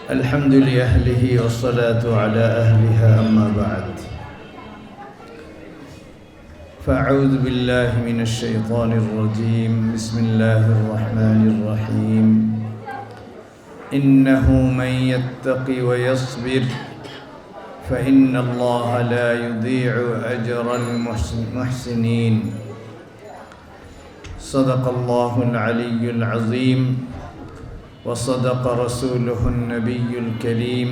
الحمد لأهله والصلاة على أهلها أما بعد فأعوذ بالله من الشيطان الرجيم بسم الله الرحمن الرحيم إنه من يتق ويصبر فإن الله لا يضيع أجر المحسنين صدق الله العلي العظيم وصدق رسوله النبي الكريم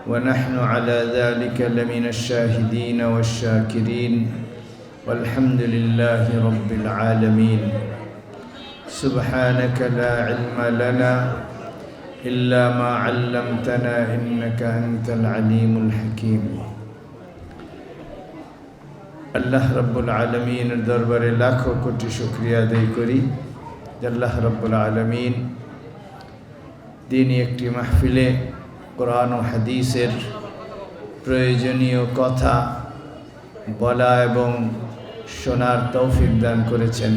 ونحن على ذلك لمن الشاهدين والشاكرين والحمد لله رب العالمين سبحانك لا علم لنا إلا ما علمتنا إنك أنت العليم الحكيم আল্লাহ রব্বুল আলমিনের দরবারে লাখো কোটি শুকরিয়া আদায় করি। আল্লাহ রব্বুল আলমিন দিনই একটি মাহফিলে কোরআন ও হাদিসের প্রয়োজনীয় কথা বলা এবং শোনার তৌফিক দান করেছেন।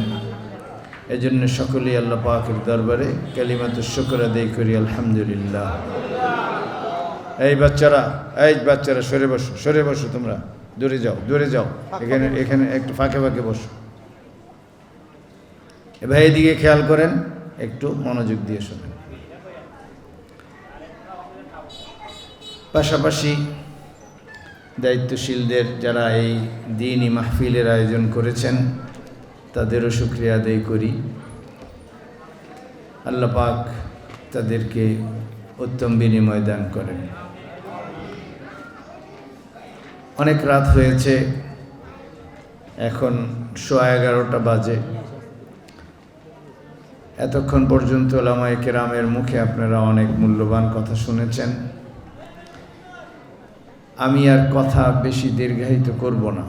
এজন্য সকলেই আল্লাহ পাকের দরবারে কালিমাতুশ শুকর আদায় করি আলহামদুলিল্লাহ। এই বাচ্চারা সরে বসো, তোমরা দূরে যাও, এখানে একটু ফাঁকে বসো। ভাই এদিকে খেয়াল করেন, একটু মনোযোগ দিয়ে শোনেন। পাশাপাশি দায়িত্বশীলদের যারা এই দ্বীনি মাহফিলের আয়োজন করেছেন তাদেরও শুকরিয়া আদায় করি। আল্লাহ পাক তাদেরকে উত্তম বিনিময় দান করেন। অনেক রাত হয়েছে, এখন 11:15 বাজে। এতক্ষণ পর্যন্ত উলামায়ে কেরামের মুখে আপনারা অনেক মূল্যবান কথা শুনেছেন। আমি আর কথা বেশি দীর্ঘায়িত করব না।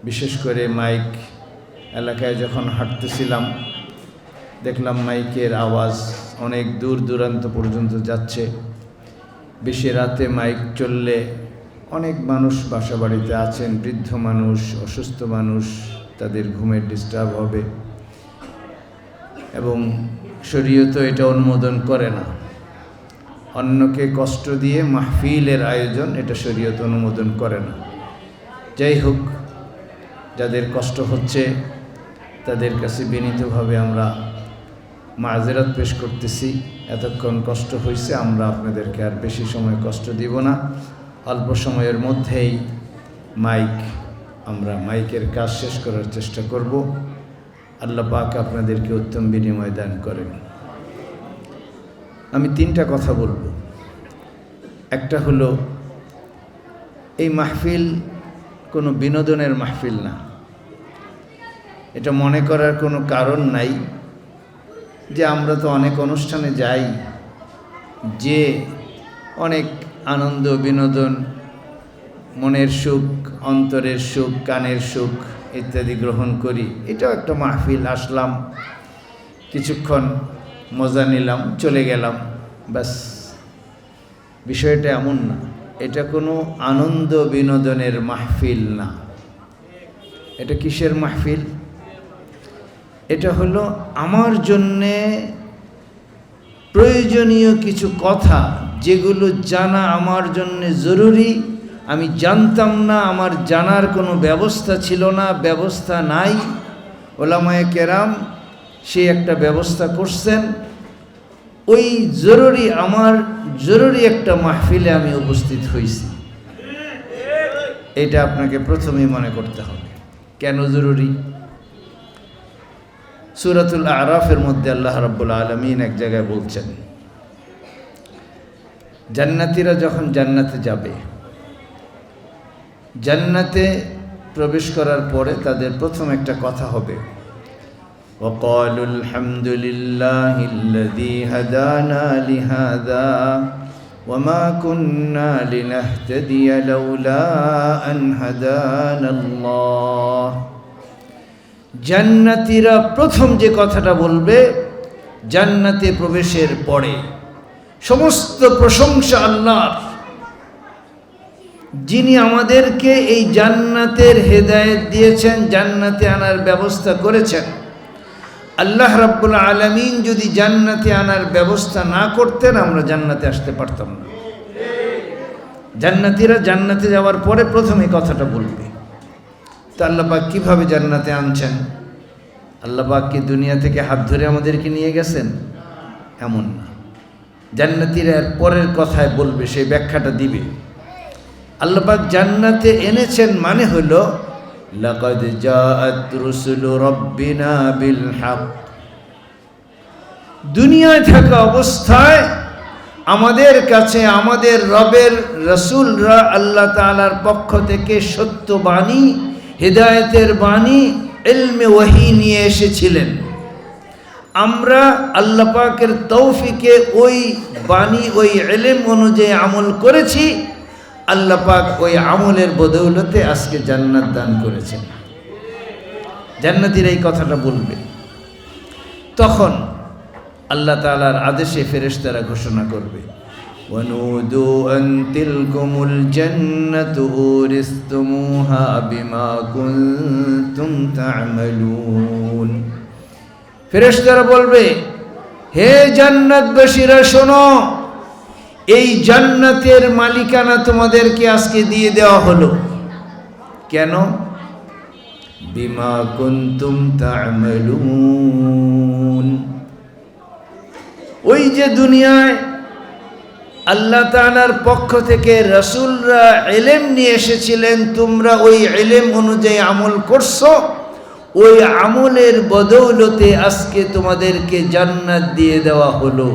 বিশেষ করে মাইক এলাকায় যখন হাঁটতেছিলাম দেখলাম মাইকের আওয়াজ অনেক দূর দূরান্ত পর্যন্ত যাচ্ছে। বেশি রাতে মাইক চললে অনেক মানুষ বাসা বাড়িতে আছেন, বৃদ্ধ মানুষ, অসুস্থ মানুষ, তাদের ঘুমের ডিস্টার্ব হবে এবং শরীয়ত এটা অনুমোদন করে না। অন্যকে কষ্ট দিয়ে মাহফিলের আয়োজন এটা শরীয়ত অনুমোদন করে না। যাই হোক, যাদের কষ্ট হচ্ছে তাদের কাছে বিনীতভাবে আমরা মাযিরাত পেশ করতেছি। এতক্ষণ কষ্ট হয়েছে, আমরা আপনাদেরকে আর বেশি সময় কষ্ট দিব না। অল্প সময়ের মধ্যেই আমরা মাইকের কাজ শেষ করার চেষ্টা করব। আল্লাহ পাক আপনাদেরকে উত্তম বিনিময় দান করেন। আমি 3টা কথা বলবো। একটা হলো, এই মাহফিল কোনো বিনোদনের মাহফিল না। এটা মনে করার কোনো কারণ নাই যে আমরা তো অনেক অনুষ্ঠানে যাই, যে অনেক আনন্দ বিনোদন, মনের সুখ, অন্তরের সুখ, কানের সুখ ইত্যাদি গ্রহণ করি। এটাও একটা মাহফিল। আসলাম, কিছুক্ষণ মজা নিলাম, চলে গেলাম, ব্যাস। বিষয়টা এমন না। এটা কোনো আনন্দ বিনোদনের মাহফিল না। এটা কিসের মাহফিল? এটা হলো আমার জন্যে প্রয়োজনীয় কিছু কথা, যেগুলো জানা আমার জন্য জরুরি। আমি জানতাম না, আমার জানার কোনো ব্যবস্থা ছিল না, ব্যবস্থা নাই। উলামায়ে কেরাম সে একটা ব্যবস্থা করছেন। ওই আমার জরুরি একটা মাহফিলে আমি উপস্থিত হয়েছি। এটা আপনাকে প্রথমেই মনে করতে হবে। কেন জরুরি? সূরাতুল আরাফের মধ্যে আল্লাহ রাব্বুল আলামিন এক জায়গায় বলছেন, জান্নাতীরা যখন জান্নাতে যাবে, জান্নাতে প্রবেশ করার পরে তাদের প্রথম একটা কথা হবে, وقالوا الحمد لله الذي هدانا لهذا وما كنا لنهتدي لولا أن هدانا الله। জান্নাতীরা প্রথম যে কথাটা বলবে জান্নাতে প্রবেশের পরে, সমস্ত প্রশংসা আল্লাহর, যিনি আমাদেরকে এই জান্নাতের হেদায়েত দিয়েছেন, জান্নাতে আনার ব্যবস্থা করেছেন। আল্লাহ রাব্বুল আলামিন যদি জান্নাতে আনার ব্যবস্থা না করতেন আমরা জান্নাতে আসতে পারতাম না। জান্নাতীরা জান্নাতে যাওয়ার পরে প্রথমে কথাটা বলবে। তো আল্লাহ পাক কীভাবে জান্নাতে আনছেন? আল্লাহ পাক কি দুনিয়া থেকে হাত ধরে আমাদেরকে নিয়ে গেছেন? এমন না। জান্নাতীরা এর পরের কথায় বলবে, সেই ব্যাখ্যাটা দিবে। আল্লাহ পাক জান্নাতে এনেছেন মানে হলো লাকাদ জাআত রুসুলু রাব্বিনা বিল হক। দুনিয়ায় থাকা অবস্থায় আমাদের কাছে আমাদের রবের রসুলরা আল্লাহ তাআলার পক্ষ থেকে সত্য বাণী, হিদায়াতের বাণী, ইলমে ওহী নিয়ে এসেছিলেন। আমরা আল্লাহ পাকের তৌফিকে ওই বাণী, ওই ইলম অনুযায়ী আমল করেছি। আল্লাহ পাক ওই আমলের বদৌলতে আজকে জান্নাত দান করেছেন। জান্নাতীরা এই কথাটা বলবে। তখন আল্লাহ তাআলার আদেশে ফেরেশতারা ঘোষণা করবে, ওয়ানুদু আন তিলকুমুল জান্নাতু উরিসতুমুহা বিমা কুনতুম তা'মালুন। ফেরেশতারা বলবে, হে জান্নাতবাসীরা শোনো, এই জান্নাতের মালিকানা তোমাদেরকে আজকে দিয়ে দেওয়া হলো। কেন? বিমা কুনতুম তা'মালুন। ওই যে দুনিয়ায় আল্লাহ তাআলার পক্ষ থেকে রাসূলরা ইলম নিয়ে এসেছিলেন, তোমরা ওই ইলম অনুযায়ী আমল করছো, ওই আমলের বদৌলতে আজকে তোমাদেরকে জান্নাত দিয়ে দেওয়া হলো।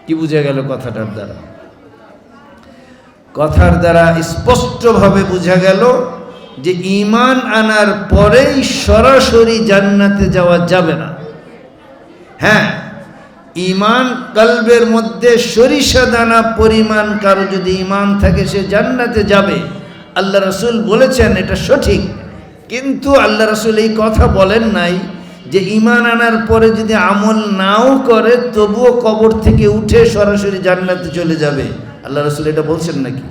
কি বুঝা গেল কথাটার দ্বারা? কথার দ্বারা স্পষ্টভাবে বোঝা গেল যে ঈমান আনার পরেই সরাসরি জান্নাতে যাওয়া যাবে না। হ্যাঁ, ঈমান কলবের মধ্যে সরিষা দানা পরিমাণ কারো যদি ঈমান থাকে সে জান্নাতে যাবে। আল্লাহ রাসূল বলেছেন, এটা সঠিক। কিন্তু আল্লাহ রাসূল এই কথা বলেন নাই যে ঈমান আনার পরে যদি আমল নাও করে তবুও কবর থেকে উঠে সরাসরি জান্নাতে চলে যাবে। আল্লাহ রাসূল এটা বলছেন নাকি?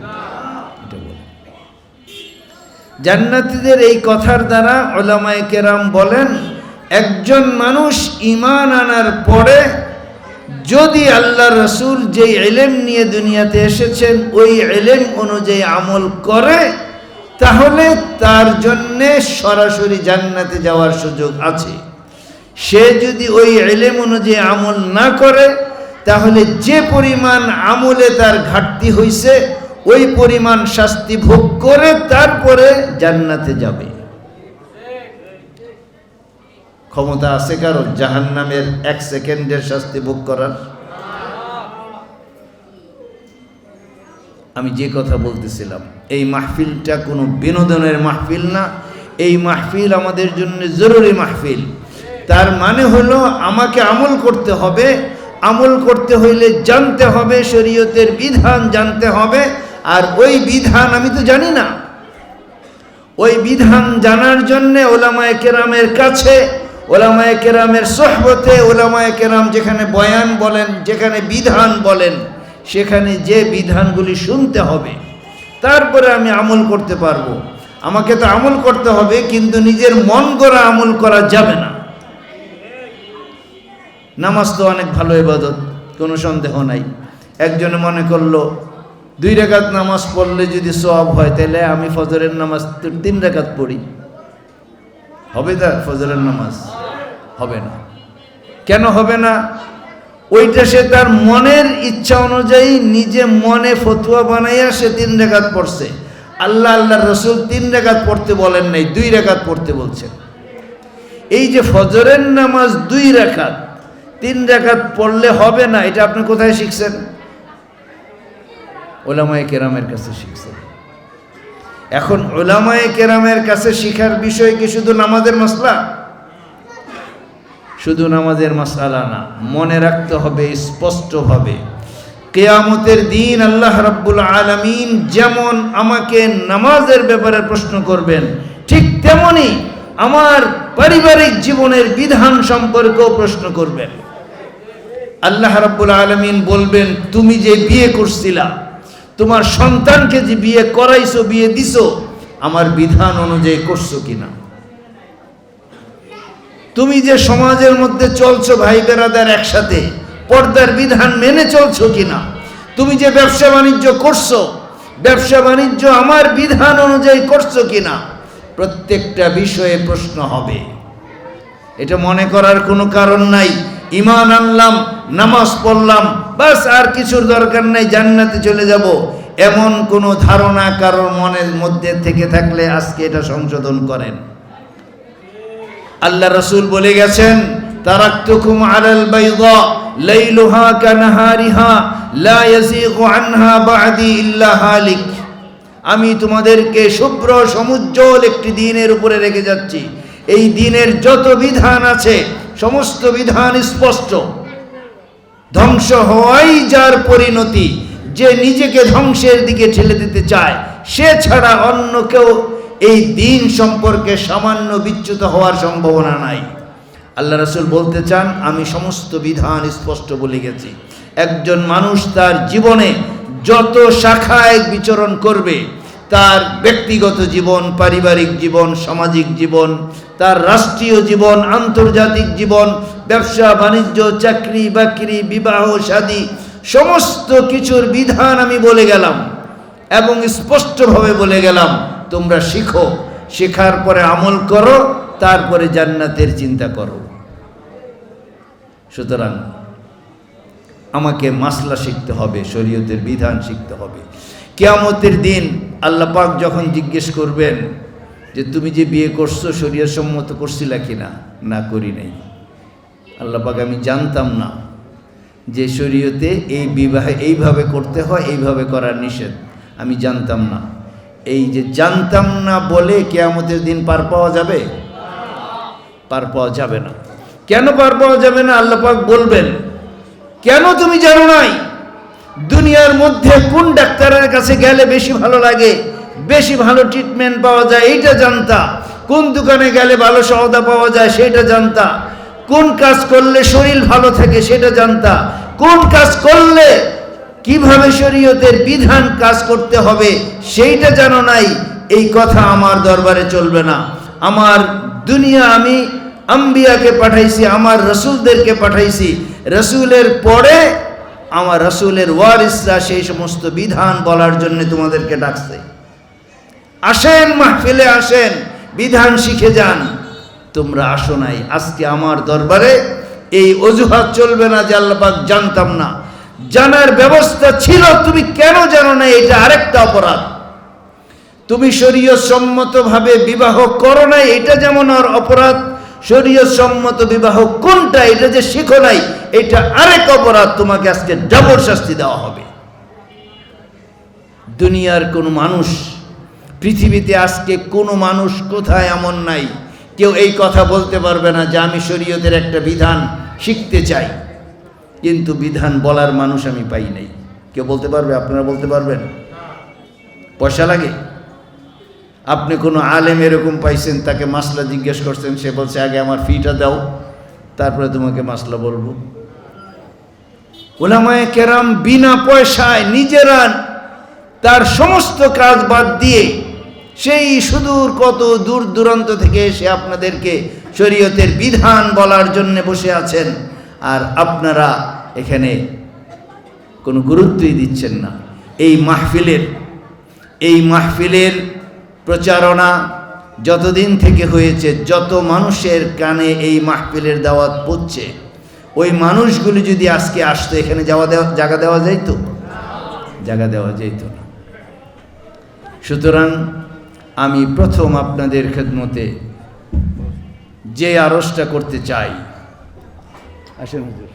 এটা বলেন। জান্নাতীদের এই কথার দ্বারা উলামায়ে কেরাম বলেন, একজন মানুষ ঈমান আনার পরে যদি আল্লাহ রাসূল যে ইলম নিয়ে দুনিয়াতে এসেছেন ওই ইলম অনুযায়ী আমল করে তাহলে তার জন্যে সরাসরি জান্নাতে যাওয়ার সুযোগ আছে। সে যদি ওই ইলম অনুযায়ী আমল না করে তাহলে যে পরিমাণ আমলে তার ঘাটতি হইছে ওই পরিমাণ শাস্তি ভোগ করে তারপরে জান্নাতে যাবে। ক্ষমতা আছে কারো জাহান্নামের 1 সেকেন্ডের শাস্তি ভোগ করার? আমি যে কথা বলতেছিলাম, এই মাহফিলটা কোনো বিনোদনের মাহফিল না। এই মাহফিল আমাদের জন্য জরুরি মাহফিল। তার মানে হলো আমাকে আমল করতে হবে। আমল করতে হইলে জানতে হবে, শরীয়তের বিধান জানতে হবে। আর ওই বিধান আমি তো জানি না। ওই বিধান জানার জন্য উলামায়ে কেরামের কাছে, উলামায়ে কেরামের সোহবতে, উলামায়ে কেরাম যেখানে বয়ান বলেন, যেখানে বিধান বলেন, সেখানে যে বিধানগুলি শুনতে হবে, তারপরে আমি আমল করতে পারবো। আমাকে তো আমল করতে হবে, কিন্তু নিজের মন গড়া আমল করা যাবে না। নামাজ তো অনেক ভালো ইবাদত, কোনো সন্দেহ নাই। একজনে মনে করলো 2 রাকাত নামাজ পড়লে যদি সওয়াব হয় তাহলে আমি ফজরের নামাজ 3 রাকাত পড়ি। হবে তা? ফজরের নামাজ হবে না। কেন হবে না? ওইটা সে তার মনের ইচ্ছা অনুযায়ী নিজে মনে ফতোয়া বানাইয়া সে 3 রাকাত পড়ছে। আল্লাহর রাসূল 3 রাকাত পড়তে বলেন নাই, 2 রাকাত পড়তে বলছেন। এই যে ফজরের নামাজ 2 রাকাত, 3 রাকাত পড়লে হবে না, এটা আপনি কোথায় শিখছেন? উলামায়ে কেরামের কাছে শিখছেন। এখন উলামায়ে কেরামের কাছে শিখার বিষয় কি শুধু নামাজের মাসলা? শুধু নামাজের মাসআলা না, মনে রাখতে হবে স্পষ্টভাবে কিয়ামতের দিন আল্লাহ রাব্বুল আলামিন যেমন আমাকে নামাজের ব্যাপারে প্রশ্ন করবেন, ঠিক তেমনি আমার পারিবারিক জীবনের বিধান সম্পর্কেও প্রশ্ন করবেন। আল্লাহ রাব্বুল আলামিন বলবেন, তুমি যে বিয়ে করছিলা, তোমার সন্তানকে যে বিয়ে করাইছো, বিয়ে দিছো, আমার বিধান অনুযায়ী করছো কিনা? তুমি যে সমাজের মধ্যে চলছো ভাই বেরাদার একসাথে, পর্দার বিধান মেনে চলছো কিনা? তুমি যে ব্যবসা বাণিজ্য করছো, ব্যবসা বাণিজ্য আমার বিধান অনুযায়ী করছো কিনা? প্রত্যেকটা বিষয়ে প্রশ্ন হবে। এটা মনে করার কোনো কারণ নাই ঈমান আনলাম, নামাজ পড়লাম, বাস আর কিছুর দরকার নাই, জান্নাতে চলে যাব, এমন কোনো ধারণা কারোর মনের মধ্যে থেকে থাকলে আজকে এটা সংশোধন করেন। আল্লাহ রাসূল বলে গেছেন, তারাকতুকুম আলাল বাইদা লাইলুহা কানাহারিহা লা ইয়াযীগু আনহা বা'দি ইল্লা হালিক। আমি তোমাদেরকে শুভ্র সমুজ্জ্বল একটি দ্বীনের উপরে রেখে যাচ্ছি। এই দ্বীনের যত বিধান আছে সমস্ত বিধান স্পষ্ট। ধ্বংস হওয়াই যার পরিণতি, যে নিজেকে ধ্বংসের দিকে ঠেলে দিতে চায় সে ছাড়া অন্য কেউ এই দ্বীন সম্পর্কে সামান্য বিচ্যুত হওয়ার সম্ভাবনা নাই। আল্লাহ রাসূল বলতে চান, আমি সমস্ত বিধান স্পষ্ট বলে গেছি। একজন মানুষ তার জীবনে যত শাখায় বিচরণ করবে, তার ব্যক্তিগত জীবন, পারিবারিক জীবন, সামাজিক জীবন, তার রাষ্ট্রীয় জীবন, আন্তর্জাতিক জীবন, ব্যবসা বাণিজ্য, চাকরি বাকরি, বিবাহ শাদী, সমস্ত কিছুর বিধান আমি বলে গেলাম এবং স্পষ্টভাবে বলে গেলাম, তোমরা শিখো, শেখার পরে আমল করো, তারপরে জান্নাতের চিন্তা করো। সুতরাং আমাকে মাসলা শিখতে হবে, শরীয়তের বিধান শিখতে হবে। কিয়ামতের দিন আল্লাহ পাক যখন জিজ্ঞেস করবেন যে তুমি যে বিয়ে করছো শরীয়ত সম্মত করছিলা কিনা, না করি নাই। আল্লাহ পাক, আমি জানতাম না যে শরীয়তে এই বিবাহে এইভাবে করতে হয়, এইভাবে করার নিষেধ, আমি জানতাম না। এই যে জানতাম না বলে কিয়ামতের দিন পার পাওয়া যাবে? পার পাওয়া যাবে না। কেন পার পাওয়া যাবে না? আল্লাহ পাক বলবেন, কেন তুমি জানো নাই? দুনিয়ার মধ্যে কোন ডাক্তারের কাছে গেলে বেশি ভালো লাগে, বেশি ভালো ট্রিটমেন্ট পাওয়া যায়, এইটা জানতা। কোন দোকানে গেলে ভালো সওদা পাওয়া যায় সেটা জানতা। কোন কাজ করলে শরীর ভালো থাকে সেটা জানতা। কোন কাজ করলে কিভাবে শরীয়তের বিধান কাজ করতে হবে সেইটা জানো নাই। এই কথা আমার দরবারে চলবে না। আমার দুনিয়া আমি আম্বিয়াকে পাঠাইছি, আমার রসুলদেরকে পাঠাইছি, রসুলের পরে আমার রসুলের ওয়ারিসরা সেই সমস্ত বিধান বলার জন্য তোমাদেরকে ডাকছে। আসেন মাহফিলে, আসেন, বিধান শিখে যান। তোমরা আসো নাই। আজকে আমার দরবারে এই অজুহাত চলবে না যে আল্লাহ পাক জানতাম না। জানার ব্যবস্থা ছিল, তুমি কেন জানো না, এটা আরেকটা অপরাধ। তুমি শরীয়ত সম্মতভাবে বিবাহ করো নাই, এটা যেমন আর অপরাধ। শরীয়ত সম্মত বিবাহ কোনটা এটা যে শিখো নাই, এটা আরেক অপরাধ। তোমাকে আজকে ডাবল শাস্তি দেওয়া হবে। দুনিয়ার কোন মানুষ, পৃথিবীতে আজকে কোনো মানুষ কোথায় এমন নাই কেউ এই কথা বলতে পারবে না যে আমি শরীয়তের একটা বিধান শিখতে চাই, কিন্তু বিধান বলার মানুষ আমি পাই নাই। কেউ বলতে পারবে? আপনারা বলতে পারবেন? পয়সা লাগে? আপনি কোনো আলেম এরকম পাইছেন, তাকে মাসলা জিজ্ঞেস করছেন, সে বলছে আগে আমার ফিটা দাও, তারপরে তোমাকে মাসলা বলবো। উলামায়ে কেরাম বিনা পয়সায় নিজেরা তার সমস্ত কাজ বাদ দিয়ে সেই সুদূর কত দূর দূরান্ত থেকে এসে আপনাদেরকে শরীয়তের বিধান বলার জন্য বসে আছেন, আর আপনারা এখানে কোনো গুরুত্বই দিচ্ছেন না। এই মাহফিলের প্রচারণা যতদিন থেকে হয়েছে, যত মানুষের কানে এই মাহফিলের দাওয়াত পৌঁছছে, ওই মানুষগুলি যদি আজকে আসতো, এখানে জায়গা দেওয়া যাইত? জায়গা দেওয়া যাইত না। সুতরাং আমি প্রথম আপনাদের খেদমতে যে আরজটা করতে চাই, আসেন হুজুর,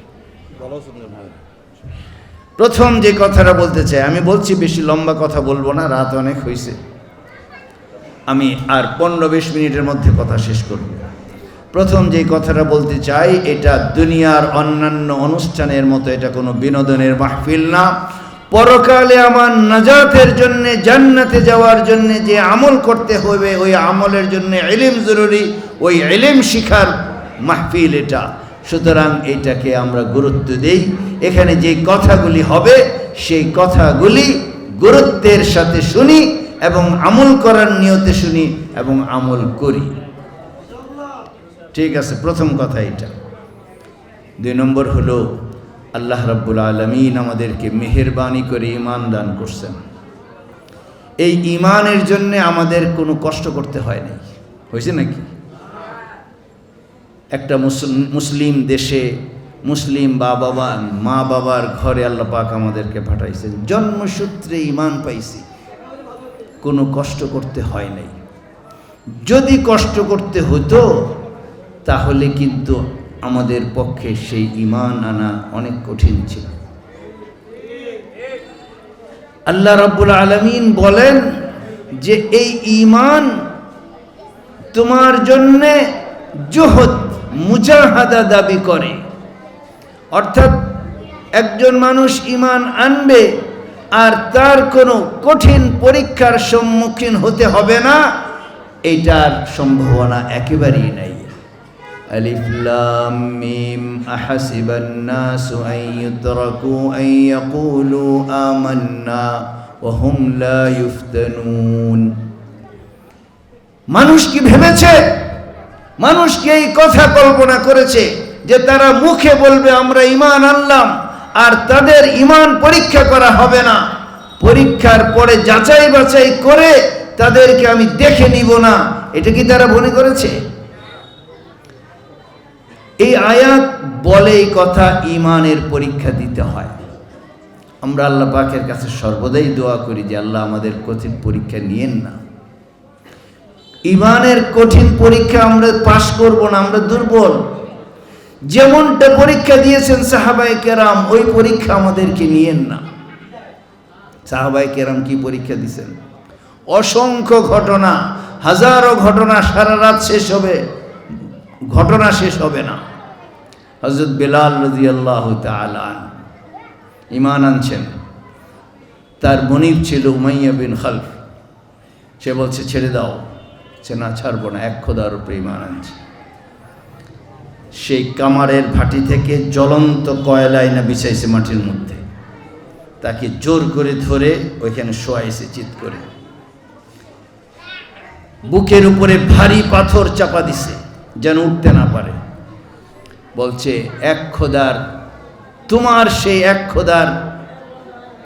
প্রথম যে কথাটা বলতে চাই, আমি বলছি বেশি লম্বা কথা বলবো না, রাত অনেক হয়েছে, আমি আর 15-20 মিনিটের মধ্যে কথা শেষ করব। প্রথম যে কথাটা বলতে চাই, এটা দুনিয়ার অন্যান্য অনুষ্ঠানের মতো এটা কোনো বিনোদনের মাহফিল না। পরকালে আমার নাজাতের জন্য, জান্নাতে যাওয়ার জন্য যে আমল করতে হবে, ওই আমলের জন্য ইলম জরুরি, ওই ইলম শিখার মাহফিল এটা। সুতরাং এটাকে আমরা গুরুত্ব দেই। এখানে যে কথাগুলি হবে সেই কথাগুলি গুরুত্বের সাথে শুনি এবং আমল করার নিয়তে শুনি এবং আমল করি। ঠিক আছে, প্রথম কথা এটা। 2 নম্বর হলো আল্লাহ রাব্বুল আলামিন আমাদেরকে মেহেরবানি করে ঈমান দান করছেন। এই ঈমানের জন্য আমাদের কোনো কষ্ট করতে হয় নাই, হয়েছে নাকি? একটা মুসলিম দেশে মুসলিম মা বাবার ঘরে আল্লাহ পাক আমাদেরকে পাঠাইছে, জন্মসূত্রে ঈমান পাইছি, কোনো কষ্ট করতে হয় নাই। যদি কষ্ট করতে হতো তাহলে কিন্তু আমাদের পক্ষে সেই ঈমান আনা অনেক কঠিন ছিল। আল্লাহ রাব্বুল আলামিন বলেন যে এই ঈমান তোমার জন্য জুহদ মুজাহাদা দাবি করে, অর্থাৎ একজন মানুষ ঈমান আনবে আর তার কোনো কঠিন পরীক্ষার সম্মুখীন হতে হবে না, এটার সম্ভাবনা একেবারেই নাই। আলিফ লাম মিম আহাসিবান নাসু আন ইউতরাকু আন ইয়াকুলু আমান্না ওয়া হুম লা ইফতানুন। মানুষ কি ভেবেছে, মানুষ কি এই কথা কল্পনা করেছে যে তারা মুখে বলবে আমরা ঈমান আনলাম আর তাদের ঈমান পরীক্ষা করা হবে না, পরীক্ষার পরে যাচাই বাছাই করে তাদেরকে আমি দেখে নিব না? এটা কি তারা মনে করেছে? এই আয়াত বলে এই কথা, ঈমানের পরীক্ষা দিতে হয়। আমরা আল্লাহ পাকের কাছে সর্বদাই দোয়া করি যে আল্লাহ আমাদের কঠিন পরীক্ষা নিয়েন না। ঈমানের কঠিন পরীক্ষা আমরা পাশ করব না, আমরা দুর্বল। যেমনটা পরীক্ষা দিয়েছেন সাহাবায়ে কেরাম, ওই পরীক্ষা আমাদেরকে নিয়েন না। সাহাবায়ে কেরাম কি পরীক্ষা দিয়েছেন? অসংখ্য ঘটনা, হাজারো ঘটনা, সারা রাত শেষ হবে, ঘটনা শেষ হবে না। হযরত বেলাল রাদিয়াল্লাহু তাআলা ঈমান আনছেন, তার মনিব ছিল উমাইয়া বিন খালফ। সে বলছে ছেড়ে দাও, সে না ছাড়বো না, এক খোদার উপরে ঈমান আনছে। সেই কামারের ভাটি থেকে জ্বলন্ত কয়লা এনে বিছাইছে মাটির মধ্যে, তাকে জোর করে ধরে ওইখানে শোয়াইছে চিৎ করে, বুকের উপরে ভারী পাথর চাপা দিছে যেন উঠতে না পারে। বলছে এক খোদার, তোমার সেই এক খোদার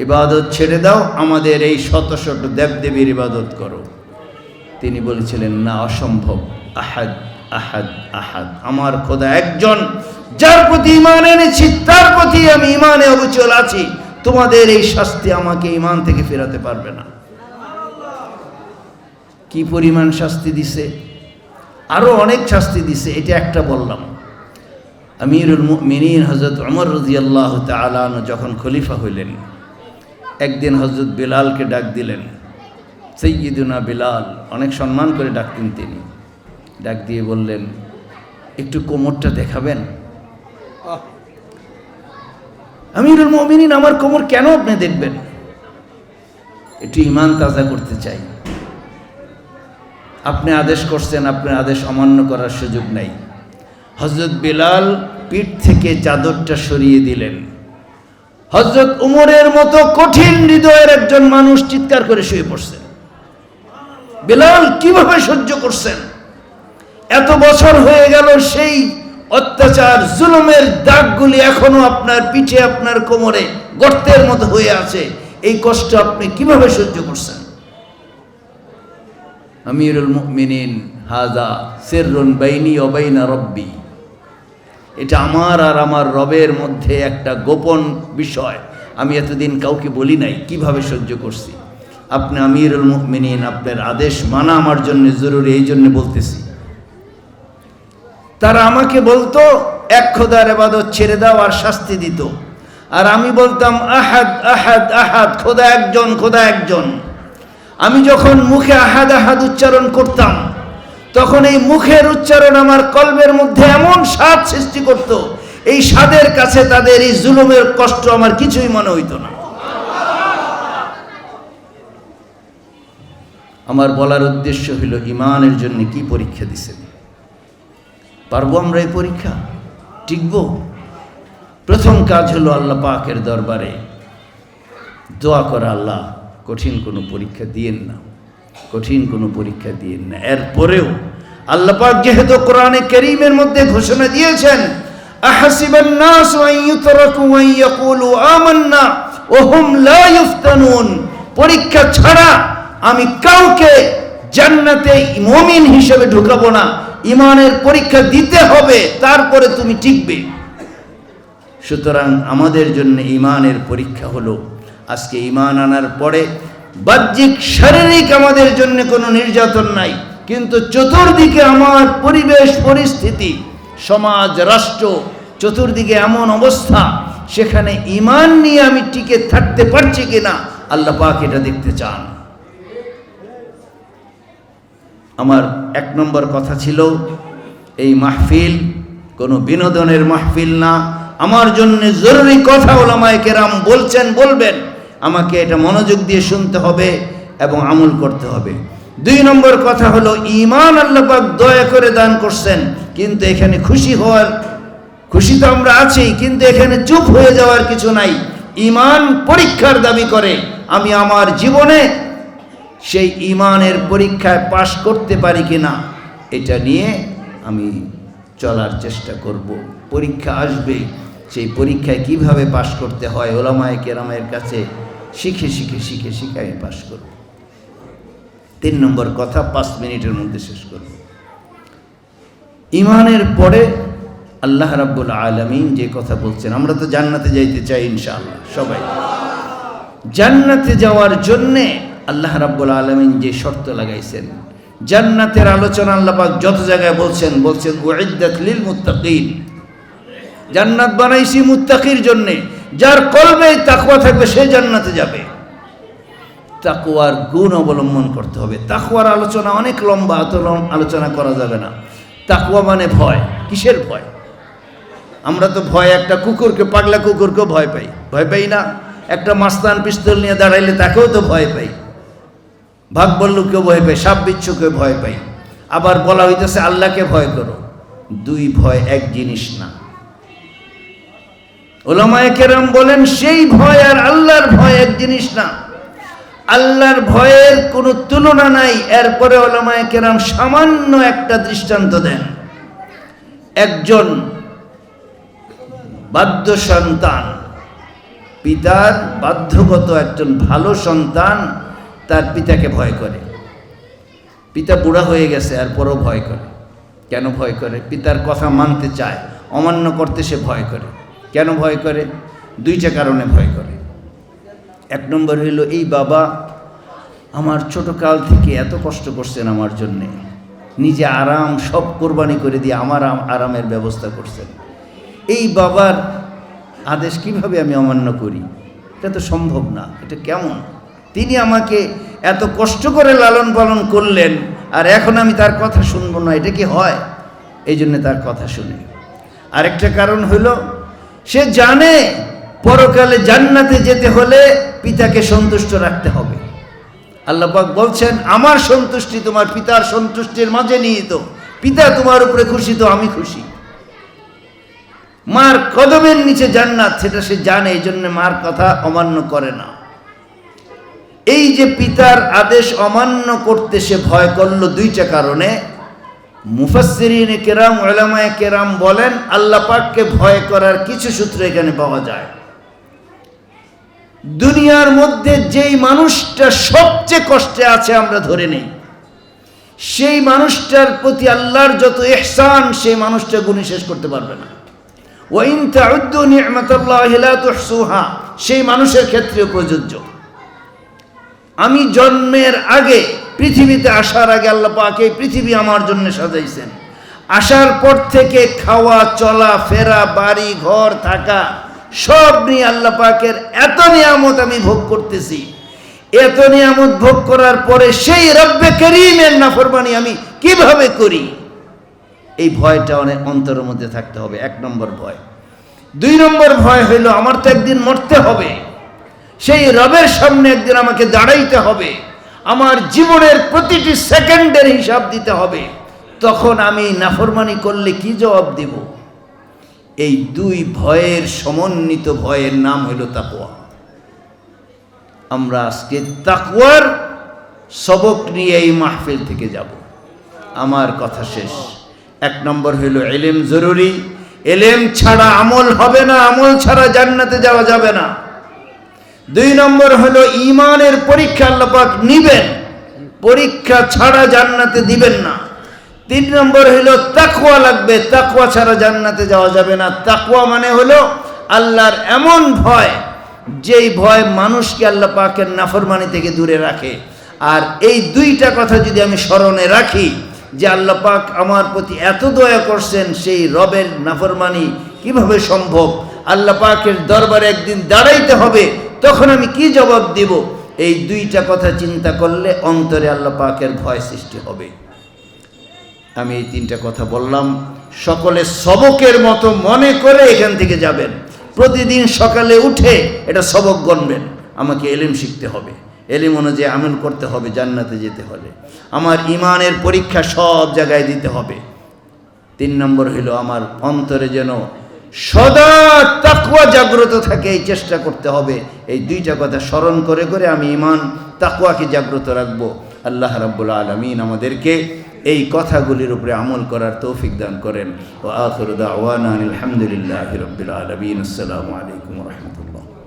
ইবাদত ছেড়ে দাও, আমাদের এই শত শত দেবদেবীর ইবাদত করো। তিনি বলেছিলেন না, অসম্ভব, আহাদ আহাদ আহাদ, আমার খোদা একজন, যার প্রতি ঈমান এনেছি তার প্রতি আমি ঈমানে অবিচল আছি, তোমাদের এই শাস্তি আমাকে ঈমান থেকে ফেরাতে পারবে না। কি পরিমাণ শাস্তি দিছে, আরো অনেক শাস্তি দিছে, এটা একটা বললাম। আমিরুল মুমিনিন হযরত ওমর রাদিয়াল্লাহু তাআলা আনহু যখন খলিফা হইলেন, একদিন হযরত বেলালকে ডাক দিলেন, সাইয়্যিদুনা বেলাল, অনেক সম্মান করে ডাকতেন তিনি। ডাক দিয়ে বললেন, একটু কোমরটা দেখাবেন? আমিরুল মুমিনিন, আমার কোমর কেন আপনি দেখবেন? একটু ঈমান তাজা করতে চাই। আপনি আদেশ করছেন, আপনার আদেশ অমান্য করার সুযোগ নাই। হযরত বেলাল পিঠ থেকে চাদরটা সরিয়ে দিলেন। হযরত উমরের মতো কঠিন হৃদয়ের একজন মানুষ চিৎকার করে শুয়ে পড়ছেন। বেলাল কিভাবে সহ্য করছেন? এত বছর হয়ে গেল, সেই অত্যাচার জুলুমের দাগগুলি এখনো আপনার পিঠে, আপনার কোমরে গর্তের মতো হয়ে আছে। এই কষ্ট আপনি কিভাবে সহ্য করছেন? আমিরুল মুমিনিন, হাযা সিররুন বাইনি ওয়া বাইনা রব্বি, এটা আমার আর আমার রবের মধ্যে একটা গোপন বিষয়, আমি এতদিন কাউকে বলি নাই, কিভাবে সহ্য করছি। আপনি আমিরুল মুমিনিন, আপনার আদেশ মানা আমার জন্য জরুরি, এই জন্য বলতেছি। তারা আমাকে বলতো এক খোদার ইবাদত ছেড়ে দাও আর শাস্তি দিত, আর আমি বলতাম আহাদ আহাদ আহাদ, খোদা একজন, খোদা একজন। আমি যখন মুখে আহাদ আহাদ উচ্চারণ করতাম, তখন এই মুখের উচ্চারণ আমার কলবের মধ্যে এমন স্বাদ সৃষ্টি করত, এই স্বাদের কাছে তাদের এই জুলুমের কষ্ট আমার কিছুই মনে হইতো না। আমার বলার উদ্দেশ্য হলো, ঈমানের জন্য কি পরীক্ষা দিছেন? পারবো আমরা এই পরীক্ষা? টিকবো? প্রথম কাজ হলো আল্লাহ পাকের দরবারে দোয়া করা, আল্লাহ কঠিন কোনো পরীক্ষা দিয়েন না, কঠিন কোনো পরীক্ষা দিয়েন না। এরপরেও আল্লাহ পাক যেহেতু কোরআনে কারীমের মধ্যে ঘোষণা দিয়েছেন, আহাসিবান নাসু আন ইউতরাকু আন ইয়াকুলু আমান্না ওয়া হুম লা ইফতানুন, পরীক্ষা ছাড়া আমি কাউকে জান্নাতে মুমিন হিসেবে ঢুকাবো না। ঈমানের পরীক্ষা দিতে হবে, তারপরে তুমি টিকবে। সুতরাং আমাদের জন্য ঈমানের পরীক্ষা হলো, আজকে ঈমান আনার পরে বাহ্যিক শারীরিক আমাদের জন্য কোনো নির্যাতন নাই, কিন্তু চতুর্দিকে আমার পরিবেশ পরিস্থিতি, সমাজ রাষ্ট্র, চতুর্দিকে এমন অবস্থা, সেখানে ঈমান নিয়ে আমি টিকে থাকতে পারছি কিনা আল্লাহ পাক এটা দেখতে চান। আমার 1 নম্বর কথা ছিল, এই মাহফিল কোনো বিনোদনের মাহফিল না, আমার জন্য জরুরি কথা উলামায়ে কেরাম বলছেন, বলবেন, আমাকে এটা মনোযোগ দিয়ে শুনতে হবে এবং আমল করতে হবে। 2 নম্বর কথা হলো, ঈমান আল্লাহ পাক দয়া করে দান করছেন, কিন্তু এখানে খুশি তো আমরা আছি, কিন্তু এখানে চুপ হয়ে যাওয়ার কিছু নাই। ঈমান পরীক্ষার দাবি করে, আমি আমার জীবনে সেই ঈমানের পরীক্ষায় পাশ করতে পারি কিনা এটা নিয়ে আমি চলার চেষ্টা করব। পরীক্ষা আসবে, সেই পরীক্ষায় কিভাবে পাশ করতে হয় উলামায়ে কেরামের কাছে শিখে আমি পাশ করব। 3 নম্বর কথা 5 মিনিটের মধ্যে শেষ করব। ঈমানের পরে আল্লাহ রাব্বুল আলামিন যে কথা বলছেন, আমরা তো জান্নাতে যাইতে চাই ইনশাআল্লাহ সবাই। জান্নাতে যাওয়ার জন্যে আল্লাহ রাব্বুল আলামিন যে শর্ত লাগাইছেন, জান্নাতের আলোচনা আল্লাহ পাক যত জায়গায় বলছেন উইদ্দাত লিল মুত্তাকিন, জান্নাত বানাইছি মুত্তাকির জন্য, যার কলবে তাকওয়া থাকবে সে জান্নাতে যাবে। তাকওয়ার গুণ অবলম্বন করতে হবে। তাকওয়ার আলোচনা অনেক লম্বা, অত আলোচনা করা যাবে না। তাকওয়া মানে ভয়। কিসের ভয়? আমরা তো ভয়, একটা কুকুরকে, পাগলা কুকুরকেও ভয় পাই না? একটা মাস্তান পিস্তল নিয়ে দাঁড়াইলে তাকেও তো ভয় পাই, ভাগ বল্লুকেও ভয় পাই, সাপ বিচ্ছুকে ভয় পাই। আবার বলা হইতেছে আল্লাহকে ভয় করো। 2 ভয় এক জিনিস না। উলামায়ে কেরাম বলেন সেই ভয় আর আল্লাহর ভয় এক জিনিস না। আল্লাহর ভয়ের কোনো তুলনা নাই। এরপরে উলামায়ে কেরাম সামান্য একটা দৃষ্টান্ত দেন। একজন বাধ্য সন্তান, পিতার বাধ্যগত একজন ভালো সন্তান তার পিতাকে ভয় করে। পিতা বুড়া হয়ে গেছে, এরপরও ভয় করে। কেন ভয় করে? পিতার কথা মানতে চায়, অমান্য করতে সে ভয় করে। কেন ভয় করে? 2টা কারণে ভয় করে। 1 নম্বর হইল, এই বাবা আমার ছোটকাল থেকে এত কষ্ট করছেন আমার জন্যে, নিজে আরাম সব কোরবানি করে দিয়ে আমার আরামের ব্যবস্থা করছেন। এই বাবার আদেশ কিভাবে আমি অমান্য করি? এটা তো সম্ভব না। এটা কেমন? তিনি আমাকে এত কষ্ট করে লালন পালন করলেন, আর এখন আমি তার কথা শুনবো না, এটা কি হয়? এই জন্য তার কথা শুনে। আরেকটা কারণ হলো, সে জানে পরকালে জান্নাতে যেতে হলে পিতাকে সন্তুষ্ট রাখতে হবে। আল্লাহ পাক বলছেন, আমার সন্তুষ্টি তোমার পিতার সন্তুষ্টির মাঝে নিহিত। পিতা তোমার উপরে খুশি তো আমি খুশি। মার কদমের নিচে জান্নাত, সেটা সে জানে, এই জন্য মার কথা অমান্য করে না। এই যে পিতার আদেশ অমান্য করতে সে ভয় করলো 2টা কারণে। মুফাসসিরিনে কেরাম, উলামায়ে কেরাম বলেন, আল্লাহ পাককে ভয় করার কিছু সূত্র এখানে পাওয়া যায়। দুনিয়ার মধ্যে যেই মানুষটা সবচেয়ে কষ্টে আছে আমরা ধরে নেই, সেই মানুষটার প্রতি আল্লাহর যত ইহসান সেই মানুষটা গুণে শেষ করতে পারবে না। ওয়া ইন তাউদ্দু নি'মাতাল্লাহি লা তুহসুহা, সেই মানুষের ক্ষেত্রেও প্রযোজ্য। আমি জন্মের আগে, পৃথিবীতে আসার আগে আল্লাহ পাক এই পৃথিবী আমার জন্য সাজাইছেন। আসার পর থেকে খাওয়া, চলা ফেরা, বাড়ি ঘর থাকা সব নিয়ে আল্লাহ পাকের এত নিয়ামত আমি ভোগ করতেছি। এত নিয়ামত ভোগ করার পরে সেই রব্বে করিমের নাফরমানি আমি কিভাবে করি, এই ভয়টা অনেক অন্তরের মধ্যে থাকতে হবে। 1 নম্বর ভয়। 2 নম্বর ভয় হইল, আমার তো একদিন মরতে হবে, সেই রবের সামনে একদিন আমাকে দাঁড়াইতে হবে, আমার জীবনের প্রতিটি সেকেন্ডের হিসাব দিতে হবে। তখন আমি নাফরমানি করলে কি জবাব দিব? এই 2 ভয়ের সমন্বিত ভয়ের নাম হইল তাকওয়া। আমরা আজকে তাকওয়ার সবক নিয়ে এই মাহফিল থেকে যাব। আমার কথা শেষ। 1 নম্বর হইল ইলম জরুরি, ইলম ছাড়া আমল হবে না, আমল ছাড়া জান্নাতে যাওয়া যাবে না। 2 নম্বর হলো ঈমানের পরীক্ষা আল্লাহ পাক নিবেন, পরীক্ষা ছাড়া জান্নাতে দিবেন না। 3 নম্বর হলো তাকওয়া লাগবে, তাকওয়া ছাড়া জান্নাতে যাওয়া যাবে না। তাকওয়া মানে হলো আল্লাহর এমন ভয়, যেই ভয় মানুষকে আল্লাহ পাকের নাফরমানি থেকে দূরে রাখে। আর এই 2টা কথা যদি আমি স্মরণে রাখি, যে আল্লাহ পাক আমার প্রতি এত দয়া করছেন, সেই রবের নাফরমানি কিভাবে সম্ভব, আল্লাহ পাকের দরবারে একদিন দাঁড়াইতে হবে, তখন আমি কি জবাব দিব, এই 2টা কথা চিন্তা করলে অন্তরে আল্লাহ পাকের ভয় সৃষ্টি হবে। আমি এই 3টা কথা বললাম, সকলে সবকের মতো মনে করে এখান থেকে যাবেন। প্রতিদিন সকালে উঠে এটা সবক গণবেন, আমাকে ইলম শিখতে হবে, ইলম অনুযায়ী আমল করতে হবে, জান্নাতে যেতে হলে আমার ঈমানের পরীক্ষা সব জায়গায় দিতে হবে। 3 নম্বর হলো আমার অন্তরে যেন সদা তাকওয়া জাগ্রত থাকে, এই চেষ্টা করতে হবে। এই 2টা কথা স্মরণ করে করে আমি ঈমান তাকওয়াকে জাগ্রত রাখবো। আল্লাহ রাব্বুল আলামিন আমাদেরকে এই কথাগুলির উপরে আমল করার তৌফিক দান করেন। ওয়া আখিরু দাওয়ানা আলহামদুলিল্লাহি রাব্বিল আলামিন। আসসালামু আলাইকুম ওয়া রাহমাতুল্লাহ।